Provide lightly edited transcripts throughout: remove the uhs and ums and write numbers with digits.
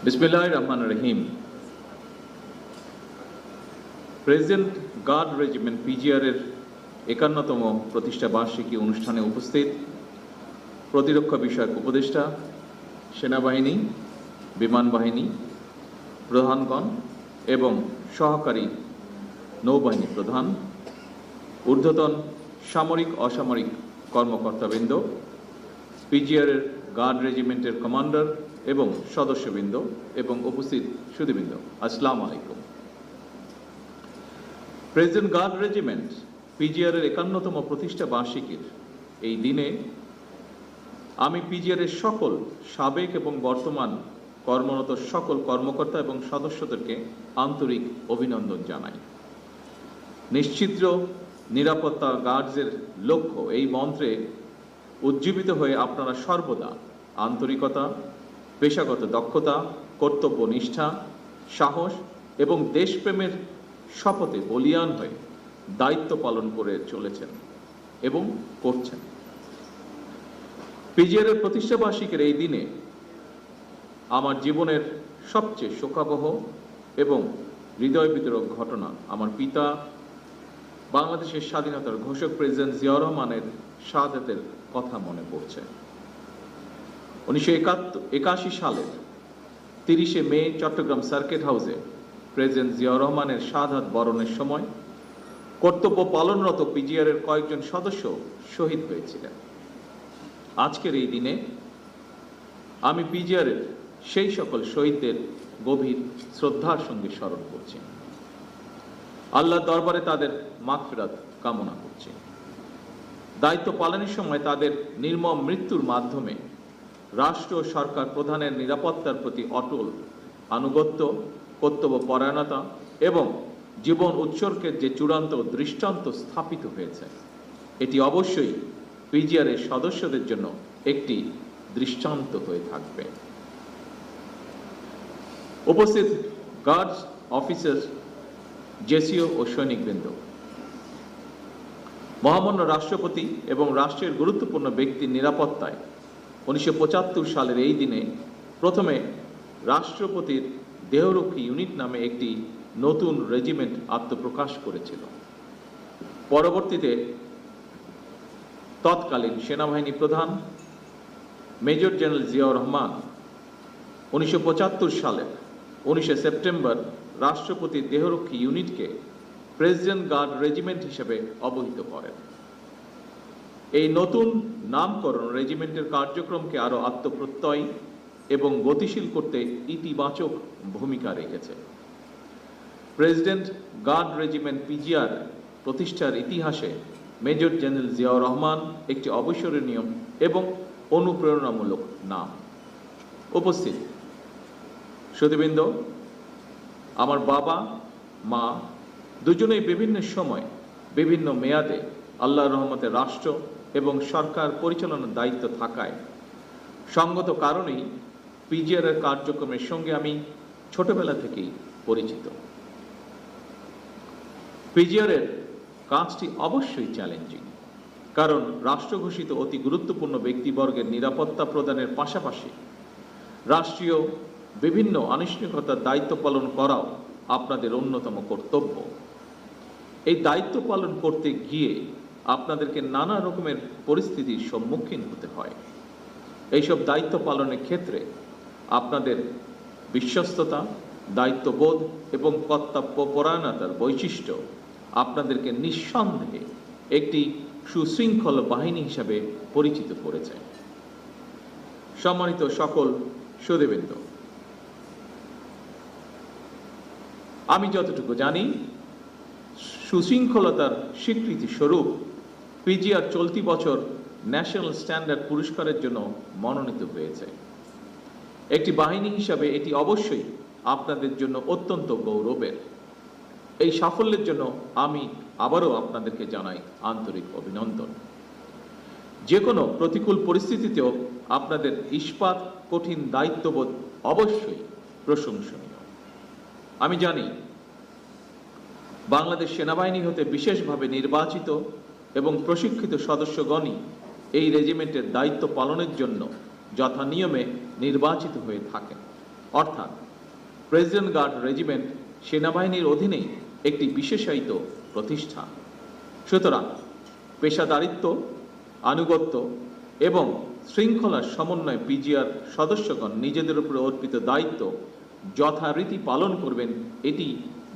বিসমিল্লাহির রহমানির রহিম। President guard regiment PGR এর ৫১তম প্রতিষ্ঠা বার্ষিকী অনুষ্ঠানে উপস্থিত প্রতিরক্ষা বিষয়ক উপদেষ্টা, সেনাবাহিনী, বিমান বাহিনী প্রধানগণ এবং সহকারী নৌবাহিনী প্রধান, ঊর্ধ্বতন সামরিক অসামরিক কর্মকর্তাবৃন্দ, পিজিআর এর গার্ড রেজিমেন্টের কমান্ডার এবং সদস্যবৃন্দ এবং উপস্থিত সুধীবৃন্দ, আসসালামু আলাইকুম। প্রেসিডেন্ট গার্ড রেজিমেন্ট পিজিআর এর ৫১তম প্রতিষ্ঠা বার্ষিকীর এই দিনে আমি পিজিআর এর সকল সাবেক এবং বর্তমান কর্মরত সকল কর্মকর্তা এবং সদস্যদেরকে আন্তরিক অভিনন্দন জানাই। নিশ্চিদ্র নিরাপত্তা গার্ডসের লক্ষ্য এই মন্ত্রে উজ্জীবিত হয়ে আপনারা সর্বদা আন্তরিকতা, পেশাগত দক্ষতা, কর্তব্য নিষ্ঠা, সাহস এবং দেশপ্রেমের শপথে বলীয়ান হয়ে দায়িত্ব পালন করে চলেছেন এবং করছেন। পিজিআর এর প্রতিষ্ঠা বার্ষিকীর এই দিনে আমার জীবনের সবচেয়ে শোকাবহ এবং হৃদয় বিতরক ঘটনা আমার পিতা, বাংলাদেশের স্বাধীনতার ঘোষক প্রেসিডেন্ট জিয়াউর রহমানের শাহাদাতের কথা মনে পড়ছে। ১৯৮১ সালের ৩০শে মে চট্টগ্রাম সার্কিট হাউসে প্রেসিডেন্ট জিয়াউর রহমানের শাহাদাত বরণের সময় কর্তব্য পালনরত পিজিআর এর কয়েকজন সদস্য শহীদ হয়েছিলেন। আজকের এই দিনে আমি পিজিআর এর সেই সকল শহীদদের গভীর শ্রদ্ধার সঙ্গে স্মরণ করছি। আল্লাহর দরবারে তাদের মাগফিরাত কামনা করছি। দায়িত্ব পালনের সময় তাদের নির্মম মৃত্যুর মাধ্যমে রাষ্ট্র ও সরকার প্রধানের নিরাপত্তার প্রতি অটল আনুগত্য, কর্তব্য পরায়ণতা এবং জীবন উৎসর্গের যে চূড়ান্ত দৃষ্টান্ত স্থাপিত হয়েছে, এটি অবশ্যই পিজিআর এর সদস্যদের জন্য একটি দৃষ্টান্ত হয়ে থাকবে। উপস্থিত গার্ডস অফিসার, জেসিও ও সৈনিকবৃন্দ, মহামান্য রাষ্ট্রপতি এবং রাষ্ট্রের গুরুত্বপূর্ণ ব্যক্তির নিরাপত্তায় ১৯৭৫ সালের এই দিনে প্রথমে রাষ্ট্রপতির দেহরক্ষী ইউনিট নামে একটি নতুন রেজিমেন্ট আত্মপ্রকাশ করেছিল। পরবর্তীতে তৎকালীন সেনাবাহিনী প্রধান মেজর জেনারেল জিয়াউর রহমান ১৯৭৫ সালের ১৯শে সেপ্টেম্বর রাষ্ট্রপতির দেহরক্ষী ইউনিটকে প্রেসিডেন্ট গার্ড রেজিমেন্ট হিসেবে অবহিত করেন। এই নতুন নামকরণ রেজিমেন্টের কার্যক্রমকে আরো আত্মপ্রত্যয়ী এবং গতিশীল করতে ইতিবাচক ভূমিকা রেখেছে। প্রেসিডেন্ট গার্ড রেজিমেন্ট পিজিআর প্রতিষ্ঠার ইতিহাসে মেজর জেনারেল জিয়াউর রহমান একটি অবিস্মরণীয় এবং অনুপ্রেরণামূলক নাম। উপস্থিত সুধীবৃন্দ, আমার বাবা মা দুজনেই বিভিন্ন সময় বিভিন্ন মেয়াদে আল্লাহর রহমতে রাষ্ট্র এবং সরকার পরিচালনার দায়িত্ব থাকায় সঙ্গত কারণেই পিজিআর এর কার্যক্রমের সঙ্গে আমি ছোটবেলা থেকেই পরিচিত। পিজিআর এর কাজটি অবশ্যই চ্যালেঞ্জিং, কারণ রাষ্ট্র ঘোষিত অতি গুরুত্বপূর্ণ ব্যক্তিবর্গের নিরাপত্তা প্রদানের পাশাপাশি রাষ্ট্রীয় বিভিন্ন আনুষ্ঠানিকতার দায়িত্ব পালন করাও আপনাদের অন্যতম কর্তব্য। এই দায়িত্ব পালন করতে গিয়ে আপনাদেরকে নানা রকমের পরিস্থিতির সম্মুখীন হতে হয়। এইসব দায়িত্ব পালনের ক্ষেত্রে আপনাদের বিশ্বস্ততা, দায়িত্ববোধ এবং কর্তব্য পরায়ণতার বৈশিষ্ট্য আপনাদেরকে নিঃসন্দেহে একটি সুশৃঙ্খল বাহিনী হিসাবে পরিচিত করেছে। সম্মানিত সকল সুধীবৃন্দ, আমি যতটুকু জানি, সুশৃঙ্খলতার স্বীকৃতি স্বরূপ পিজিআর চলতি বছর ন্যাশনাল স্ট্যান্ডার্ড পুরস্কারের জন্য মনোনীত হয়েছে। একটি বাহিনী হিসাবে এটি অবশ্যই আপনাদের জন্য অত্যন্ত গৌরবের। এই সাফল্যের জন্য আমি আবারও আপনাদেরকে জানাই আন্তরিক অভিনন্দন। যে কোনো প্রতিকূল পরিস্থিতিতেও আপনাদের ইস্পাত কঠিন দায়িত্ববোধ অবশ্যই প্রশংসনীয়। আমি জানি বাংলাদেশ সেনাবাহিনী হতে বিশেষভাবে নির্বাচিত এবং প্রশিক্ষিত সদস্যগণই এই রেজিমেন্টের দায়িত্ব পালনের জন্য যথানিয়মে নির্বাচিত হয়ে থাকেন। অর্থাৎ প্রেসিডেন্ট গার্ড রেজিমেন্ট সেনাবাহিনীর অধীনেই একটি বিশেষায়িত প্রতিষ্ঠান। সুতরাং পেশাদারিত্ব, আনুগত্য এবং শৃঙ্খলার সমন্বয়ে পিজিআর সদস্যগণ নিজেদের উপরে অর্পিত দায়িত্ব যথারীতি পালন করবেন, এটি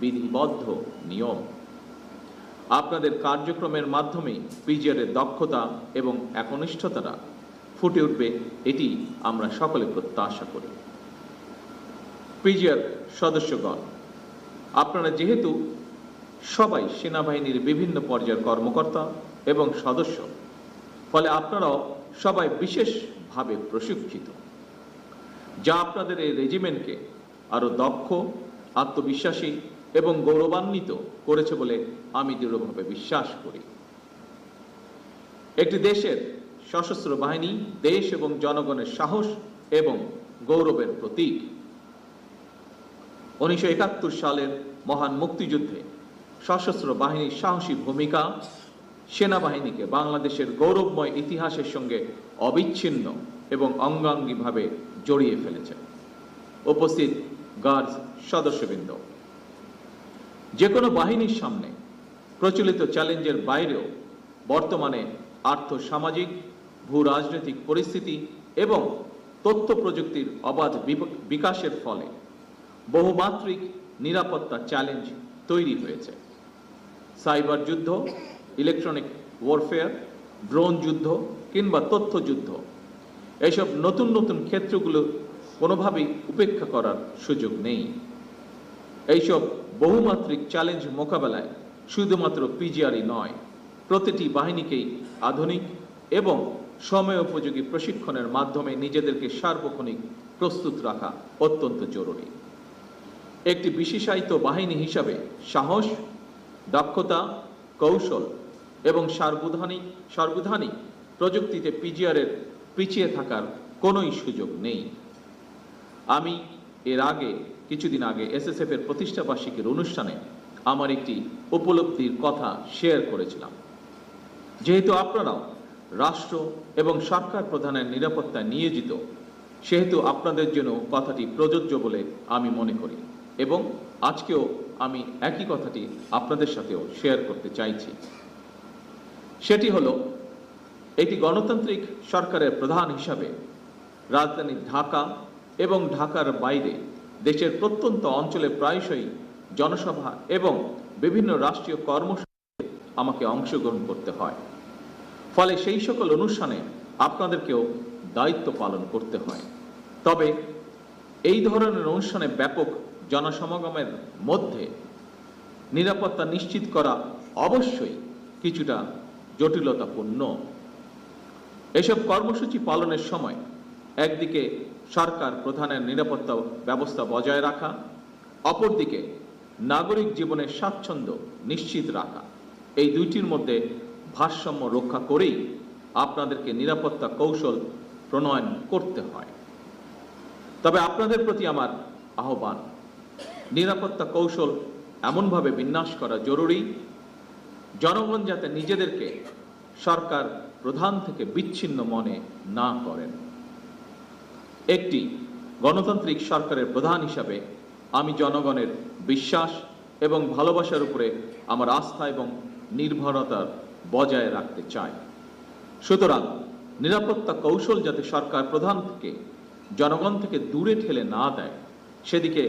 বিধিবদ্ধ নিয়ম। আপনাদের কার্যক্রমের মাধ্যমে পিজিআরের দক্ষতা এবং একনিষ্ঠতাটা ফুটে উঠবে, এটি আমরা সকলে প্রত্যাশা করি। পিজিআর সদস্যগণ, আপনারা যেহেতু সবাই সেনাবাহিনীর বিভিন্ন পর্যায়ের কর্মকর্তা এবং সদস্য, ফলে আপনারাও সবাই বিশেষভাবে প্রশিক্ষিত, যা আপনাদের এই রেজিমেন্টকে আরো দক্ষ, আত্মবিশ্বাসী এবং গৌরবান্বিত করেছে বলে আমি দৃঢ়ভাবে বিশ্বাস করি। একটি দেশের সশস্ত্র বাহিনী দেশ এবং জনগণের সাহস এবং গৌরবের প্রতীক। 1971 সালের মহান মুক্তিযুদ্ধে সশস্ত্র বাহিনীর সাহসী ভূমিকা সেনাবাহিনীকে বাংলাদেশের গৌরবময় ইতিহাসের সঙ্গে অবিচ্ছিন্ন এবং অঙ্গাঙ্গিভাবে জড়িয়ে ফেলেছে। উপস্থিত গার্ডস সদস্যবৃন্দ, যে কোনো বাহিনীর সামনে প্রচলিত চ্যালেঞ্জের বাইরেও বর্তমানে আর্থসামাজিক, ভূ রাজনৈতিক পরিস্থিতি এবং তথ্য প্রযুক্তির অবাধ বিকাশের ফলে বহুমাত্রিক নিরাপত্তা চ্যালেঞ্জ তৈরি হয়েছে। সাইবার যুদ্ধ, ইলেকট্রনিক ওয়ারফেয়ার, ড্রোন যুদ্ধ কিংবা তথ্য যুদ্ধ, এইসব নতুন নতুন ক্ষেত্রগুলো কোনোভাবেই উপেক্ষা করার সুযোগ নেই। এইসব বহুমাত্রিক চ্যালেঞ্জ মোকাবেলায় শুধুমাত্র পিজিআরই নয়, প্রতিটি বাহিনীকেই আধুনিক এবং সময়োপযোগী প্রশিক্ষণের মাধ্যমে নিজেদেরকে সার্বক্ষণিক প্রস্তুত রাখা অত্যন্ত জরুরি। একটি বিশেষায়িত বাহিনী হিসাবে সাহস, দক্ষতা, কৌশল এবং সার্বধানিক প্রযুক্তিতে পিজিআরের পিছিয়ে থাকার কোনোই সুযোগ নেই। আমি এর আগে কিছুদিন আগে এসএসএফ এর প্রতিষ্ঠা বার্ষিকীর অনুষ্ঠানে আমার একটি উপলব্ধির কথা শেয়ার করেছিলাম। যেহেতু আপনারাও রাষ্ট্র এবং সরকার প্রধানের নিরাপত্তায় নিয়োজিত, সেহেতু আপনাদের জন্য কথাটি প্রযোজ্য বলে আমি মনে করি এবং আজকেও আমি একই কথাটি আপনাদের সাথেও শেয়ার করতে চাইছি। সেটি হলো, একটি গণতান্ত্রিক সরকারের প্রধান হিসাবে রাজধানী ঢাকা এবং ঢাকার বাইরে দেশের প্রত্যন্ত অঞ্চলে প্রায়শই জনসভা এবং বিভিন্ন রাষ্ট্রীয় কর্মসূচিতে আমাকে অংশগ্রহণ করতে হয়। ফলে সেই সকল অনুষ্ঠানে আপনাদেরকেও দায়িত্ব পালন করতে হয়। তবে এই ধরনের অনুষ্ঠানে ব্যাপক জনসমাগমের মধ্যে নিরাপত্তা নিশ্চিত করা অবশ্যই কিছুটা জটিলতাপূর্ণ। এসব কর্মসূচি পালনের সময় একদিকে সরকার প্রধানের নিরাপত্তা ব্যবস্থা বজায় রাখা, অপরদিকে নাগরিক জীবনের স্বাচ্ছন্দ্য নিশ্চিত রাখা, এই দুইটির মধ্যে ভারসাম্য রক্ষা করেই আপনাদেরকে নিরাপত্তা কৌশল প্রণয়ন করতে হয়। তবে আপনাদের প্রতি আমার আহ্বান, নিরাপত্তা কৌশল এমনভাবে বিন্যাস করা জরুরি, জনগণ যাতে নিজেদেরকে সরকার প্রধান থেকে বিচ্ছিন্ন মনে না করেন। একটি গণতান্ত্রিক সরকারের প্রধান হিসাবে আমি জনগণের বিশ্বাস এবং ভালোবাসার উপরে আমার আস্থা এবং নির্ভরতা বজায় রাখতে চাই। সুতরাং নিরাপত্তা কৌশল যাতে সরকার প্রধান থেকে জনগণ থেকে দূরে ঠেলে না দেয়, সেদিকে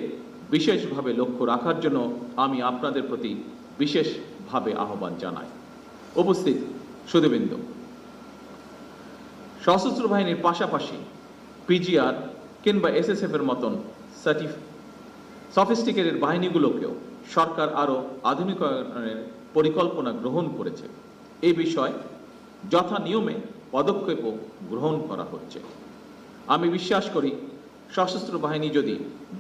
বিশেষভাবে লক্ষ্য রাখার জন্য আমি আপনাদের প্রতি বিশেষভাবে আহ্বান জানাই। উপস্থিত সুধীবৃন্দ, সশস্ত্র বাহিনীর পাশাপাশি পিজিআর কিংবা এসএসএফ এর মতন সফিস্টিকেটেড বাহিনীগুলোকেও সরকার আরো আধুনিকায়নের পরিকল্পনা গ্রহণ করেছে। এই বিষয়ে যথা নিয়মে পদক্ষেপও গ্রহণ করা হচ্ছে। আমি বিশ্বাস করি, সশস্ত্র বাহিনী যদি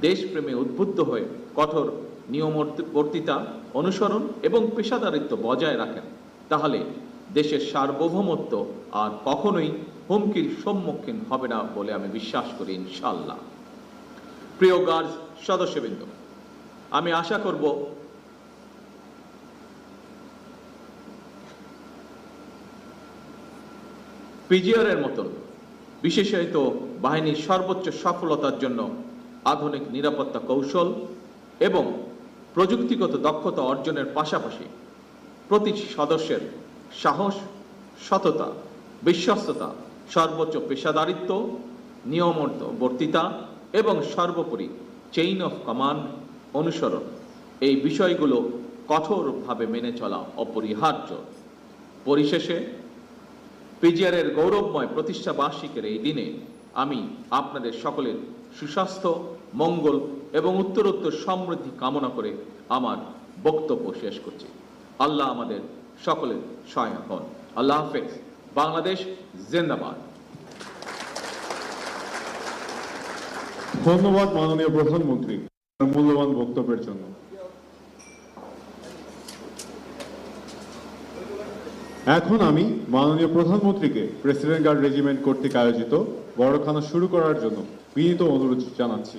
দেশপ্রেমে উদ্বুদ্ধ হয়ে কঠোর নিয়মবর্তিতা অনুসরণ এবং পেশাদারিত্ব বজায় রাখেন, তাহলে দেশের সার্বভৌমত্ব আর কখনোই হুমকির সম্মুখীন হবে না বলে আমি বিশ্বাস করি, ইনশাআল্লাহ। প্রিয় গার্ড সদস্যবৃন্দ, আমি আশা করব পিজিআর এর মতন বিশেষায়িত বাহিনীর সর্বোচ্চ সফলতার জন্য আধুনিক নিরাপত্তা কৌশল এবং প্রযুক্তিগত দক্ষতা অর্জনের পাশাপাশি প্রতিটি সদস্যের সাহস, সততা, বিশ্বস্ততা, সর্বোচ্চ পেশাদারিত্ব, নিয়মবর্তিতা এবং সর্বোপরি চেইন অফ কমান্ড অনুসরণ, এই বিষয়গুলো কঠোরভাবে মেনে চলা অপরিহার্য। পরিশেষে পিজিআরের গৌরবময় প্রতিষ্ঠা বার্ষিকীর এই দিনে আমি আপনাদের সকলের সুস্বাস্থ্য, মঙ্গল এবং উত্তরোত্তর সমৃদ্ধি কামনা করে আমার বক্তব্য শেষ করছি। আল্লাহ আমাদের সকলের সহায় হন। আল্লাহ হাফেজ। বাংলাদেশ জিন্দাবাদ। ধন্যবাদ মাননীয় প্রধানমন্ত্রী মূল্যবান বক্তব্যের জন্য। এখন আমি মাননীয় প্রধানমন্ত্রীকে প্রেসিডেন্ট গার্ড রেজিমেন্ট কর্তৃক আয়োজিত বড়খানা শুরু করার জন্য বিনীত অনুরোধ জানাচ্ছি।